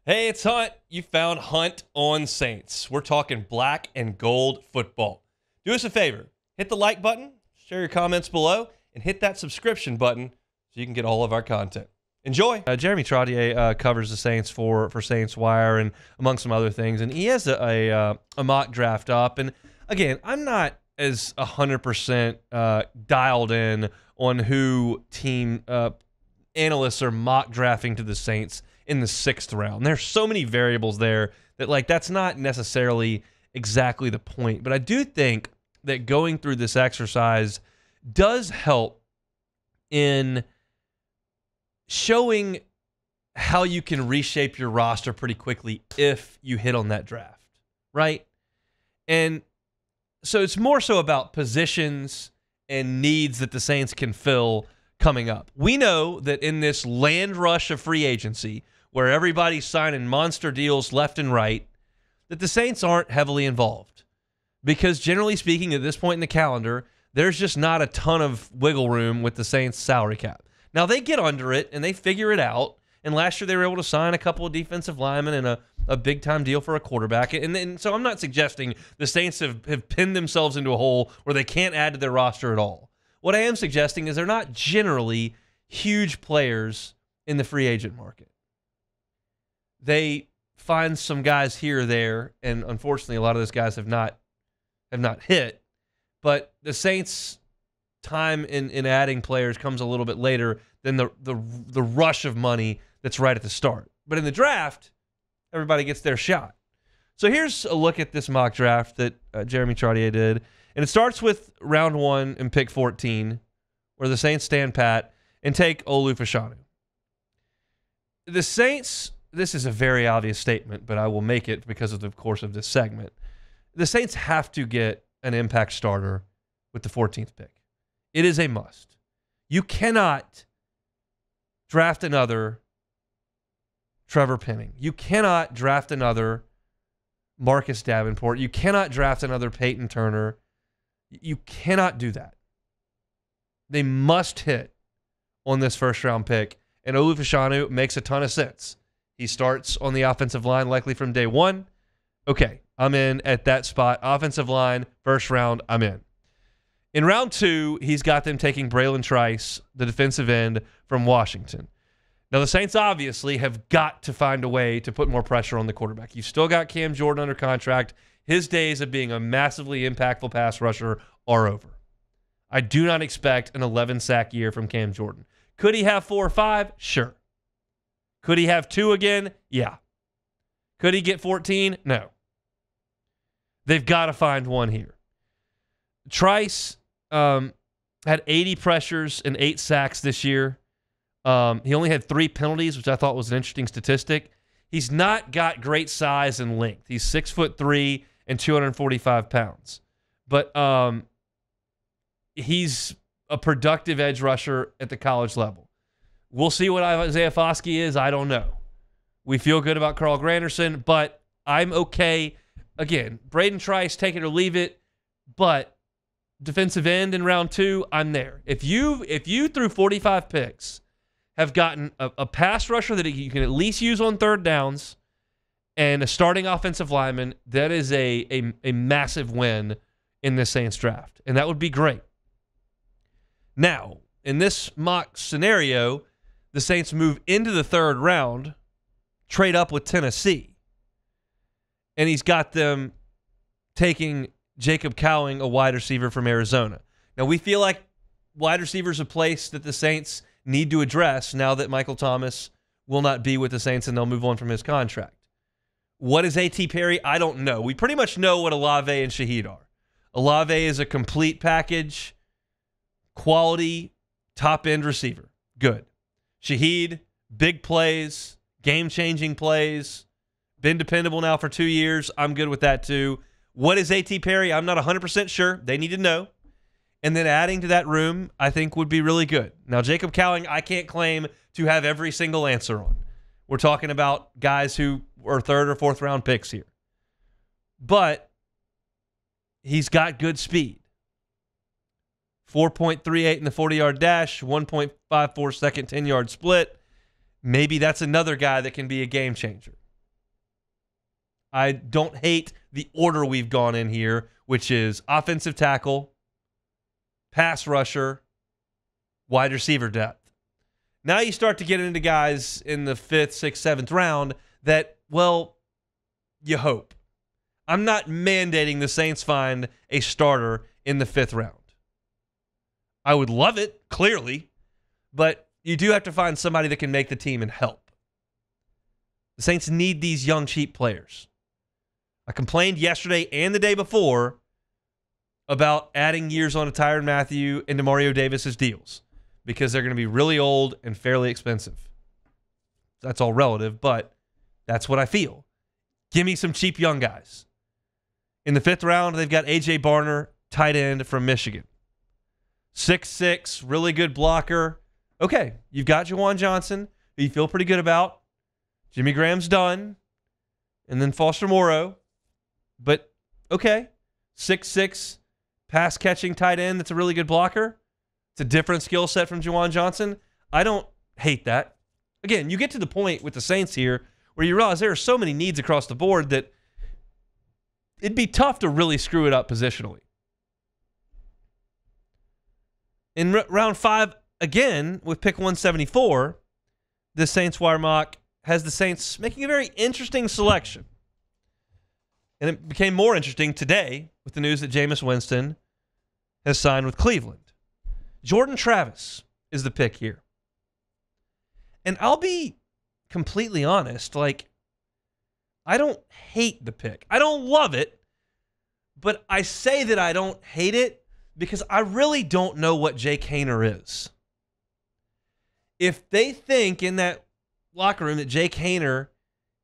Hey, it's Hunt. You found Hunt on Saints. We're talking black and gold football. Do us a favor. Hit the like button, share your comments below, and hit that subscription button so you can get all of our content. Enjoy. Jeremy Trottier covers the Saints for SaintsWire and among some other things, and he has a mock draft up. And again, I'm not as 100% dialed in on who team analysts are mock drafting to the Saints in the 6th round. There's so many variables there that that's not necessarily exactly the point. But I do think that going through this exercise does help in showing how you can reshape your roster pretty quickly if you hit on that draft, right? And so it's more so about positions and needs that the Saints can fill coming up. We know that in this land rush of free agency, where everybody's signing monster deals left and right, that the Saints aren't heavily involved. Because generally speaking, at this point in the calendar, there's just not a ton of wiggle room with the Saints' salary cap. Now, they get under it, and they figure it out. And last year, they were able to sign a couple of defensive linemen and a big-time deal for a quarterback. And so I'm not suggesting the Saints have pinned themselves into a hole where they can't add to their roster at all. What I am suggesting is they're not generally huge players in the free agent market. They find some guys here or there, and unfortunately, a lot of those guys have not hit. But the Saints' time in adding players comes a little bit later than the rush of money that's right at the start. But in the draft, everybody gets their shot. So here's a look at this mock draft that Jeremy Trottier did, and it starts with round 1 and pick 14, where the Saints stand pat and take Olu Fashanu. The Saints. This is a very obvious statement, but I will make it because of the course of this segment. The Saints have to get an impact starter with the 14th pick. It is a must. You cannot draft another Trevor Penning. You cannot draft another Marcus Davenport. You cannot draft another Peyton Turner. You cannot do that. They must hit on this first-round pick, and Olu Fashanu makes a ton of sense. He starts on the offensive line likely from day one. Okay, I'm in at that spot. Offensive line, first round, I'm in. In round 2, he's got them taking Braylon Trice, the defensive end from Washington. Now, the Saints obviously have got to find a way to put more pressure on the quarterback. You've still got Cam Jordan under contract. His days of being a massively impactful pass rusher are over. I do not expect an 11-sack year from Cam Jordan. Could he have 4 or 5? Sure. Could he have 2 again? Yeah. Could he get 14? No. They've got to find one here. Trice had 80 pressures and 8 sacks this year. He only had 3 penalties, which I thought was an interesting statistic. He's not got great size and length. He's 6'3" and 245 pounds. But he's a productive edge rusher at the college level. We'll see what Isaiah Foskey is. I don't know. We feel good about Carl Granderson, but I'm okay. Again, Braden Trice, take it or leave it, but defensive end in round 2, I'm there. If you through 45 picks have gotten a pass rusher that you can at least use on third downs and a starting offensive lineman, that is a massive win in this Saints draft, and that would be great. Now, in this mock scenario, the Saints move into the 3rd round, trade up with Tennessee, and he's got them taking Jacob Cowing, a wide receiver from Arizona. Now, we feel like wide receiver is a place that the Saints need to address now that Michael Thomas will not be with the Saints and they'll move on from his contract. What is A.T. Perry? I don't know. We pretty much know what Olave and Shaheed are. Olave is a complete package, quality, top-end receiver. Good. Shaheed, big plays, game-changing plays, been dependable now for 2 years. I'm good with that too. What is A.T. Perry? I'm not 100% sure. They need to know. And then adding to that room, I think, would be really good. Now, Jacob Cowing, I can't claim to have every single answer on. We're talking about guys who are 3rd or 4th round picks here. But he's got good speed. 4.38 in the 40-yard dash, 1.54 second 10-yard split. Maybe that's another guy that can be a game changer. I don't hate the order we've gone in here, which is offensive tackle, pass rusher, wide receiver depth. Now you start to get into guys in the 5th, 6th, 7th round that, well, you hope. I'm not mandating the Saints find a starter in the 5th round. I would love it, clearly, but you do have to find somebody that can make the team and help. The Saints need these young, cheap players. I complained yesterday and the day before about adding years on to Tyrann Mathieu and DeMario Davis's deals because they're going to be really old and fairly expensive. That's all relative, but that's what I feel. Give me some cheap young guys. In the 5th round, they've got A.J. Barner, tight end from Michigan. 6'6", really good blocker. Okay, you've got Juwan Johnson, who you feel pretty good about. Jimmy Graham's done. And then Foster Moreau. But, okay, 6'6", pass-catching tight end that's a really good blocker. It's a different skill set from Juwan Johnson. I don't hate that. Again, you get to the point with the Saints here where you realize there are so many needs across the board that it'd be tough to really screw it up positionally. In round 5, again, with pick 174, the SaintsWire mock has the Saints making a very interesting selection. And it became more interesting today with the news that Jameis Winston has signed with Cleveland. Jordan Travis is the pick here. And I'll be completely honest, I don't hate the pick. I don't love it, but I say that I don't hate it because I really don't know what Jake Haener is. If they think in that locker room that Jake Haener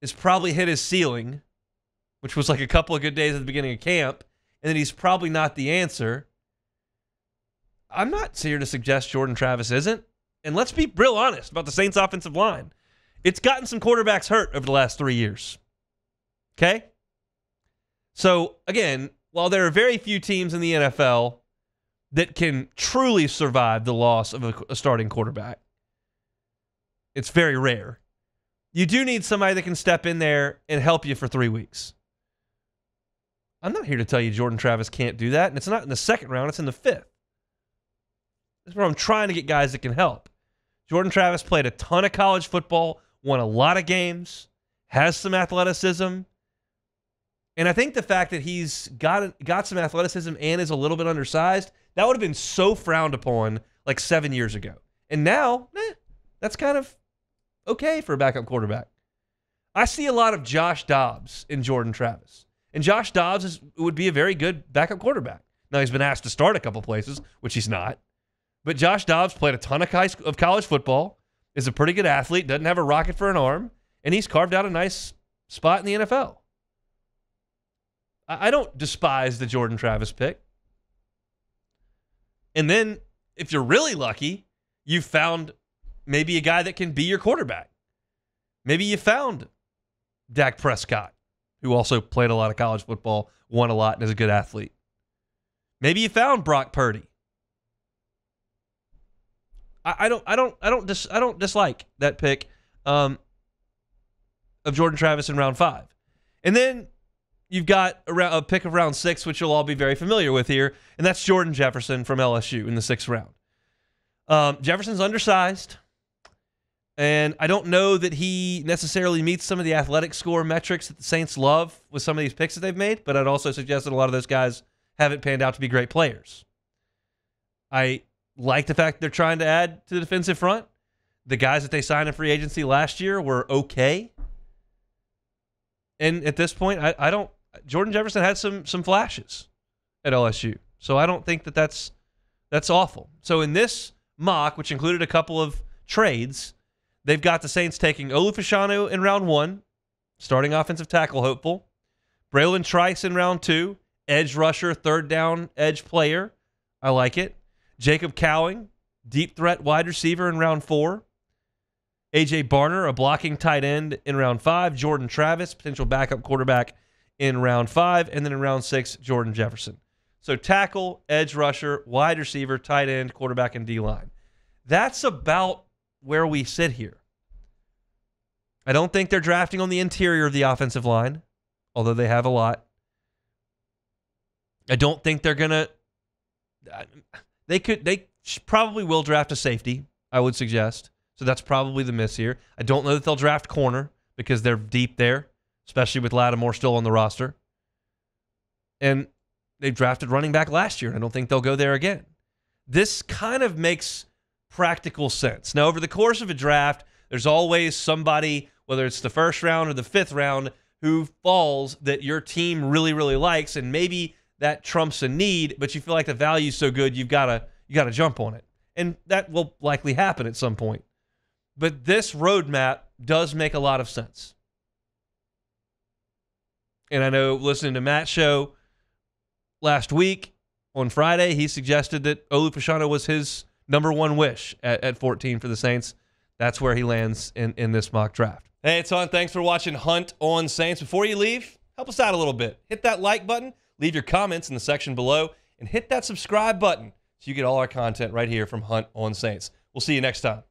has probably hit his ceiling, which was like a couple of good days at the beginning of camp, and that he's probably not the answer, I'm not here to suggest Jordan Travis isn't. And let's be real honest about the Saints' offensive line. It's gotten some quarterbacks hurt over the last 3 years. Okay? So, again, while there are very few teams in the NFL that can truly survive the loss of a starting quarterback, it's very rare. You do need somebody that can step in there and help you for 3 weeks. I'm not here to tell you Jordan Travis can't do that, and it's not in the 2nd round, it's in the 5th. That's where I'm trying to get guys that can help. Jordan Travis played a ton of college football, won a lot of games, has some athleticism, and I think the fact that he's got some athleticism and is a little bit undersized, that would have been so frowned upon like 7 years ago. And now, that's kind of okay for a backup quarterback. I see a lot of Josh Dobbs in Jordan Travis. And Josh Dobbs would be a very good backup quarterback. Now, he's been asked to start a couple places, which he's not. But Josh Dobbs played a ton of college football, is a pretty good athlete, doesn't have a rocket for an arm, and he's carved out a nice spot in the NFL. I don't despise the Jordan Travis pick. And then, if you're really lucky, you found maybe a guy that can be your quarterback. Maybe you found Dak Prescott, who also played a lot of college football, won a lot, and is a good athlete. Maybe you found Brock Purdy. I don't dislike that pick of Jordan Travis in round 5. And then you've got a pick of round 6, which you'll all be very familiar with here, and that's Jordan Jefferson from LSU in the 6th round. Jefferson's undersized, and I don't know that he necessarily meets some of the athletic score metrics that the Saints love with some of these picks that they've made, but I'd also suggest that a lot of those guys haven't panned out to be great players. I like the fact they're trying to add to the defensive front. The guys that they signed in free agency last year were okay. And at this point, I don't. Jordan Jefferson had some flashes at LSU, so I don't think that's awful. So in this mock, which included a couple of trades, they've got the Saints taking Olu Fashanu in round 1, starting offensive tackle hopeful. Braylon Trice in round 2, edge rusher, 3rd down edge player. I like it. Jacob Cowing, deep threat wide receiver in round 4. A.J. Barner, a blocking tight end in round 5. Jordan Travis, potential backup quarterback in round 5. And then in round 6, Jordan Jefferson. So tackle, edge rusher, wide receiver, tight end, quarterback, and D-line. That's about where we sit here. I don't think they're drafting on the interior of the offensive line. although they have a lot. I don't think they're going to – they probably will draft a safety, I would suggest. So that's probably the miss here. I don't know that they'll draft corner because they're deep there, especially with Lattimore still on the roster. And they drafted running back last year, and I don't think they'll go there again. This kind of makes practical sense. Now, over the course of a draft, there's always somebody, whether it's the first round or the fifth round, who falls that your team really, really likes, and maybe that trumps a need, but you feel like the value's so good, you gotta jump on it. And that will likely happen at some point. But this roadmap does make a lot of sense. And I know listening to Matt's show last week on Friday, he suggested that Olu Fashanu was his number one wish at 14 for the Saints. That's where he lands in this mock draft. Hey, it's Hunt. Thanks for watching Hunt on Saints. Before you leave, help us out a little bit. Hit that like button, leave your comments in the section below, and hit that subscribe button so you get all our content right here from Hunt on Saints. We'll see you next time.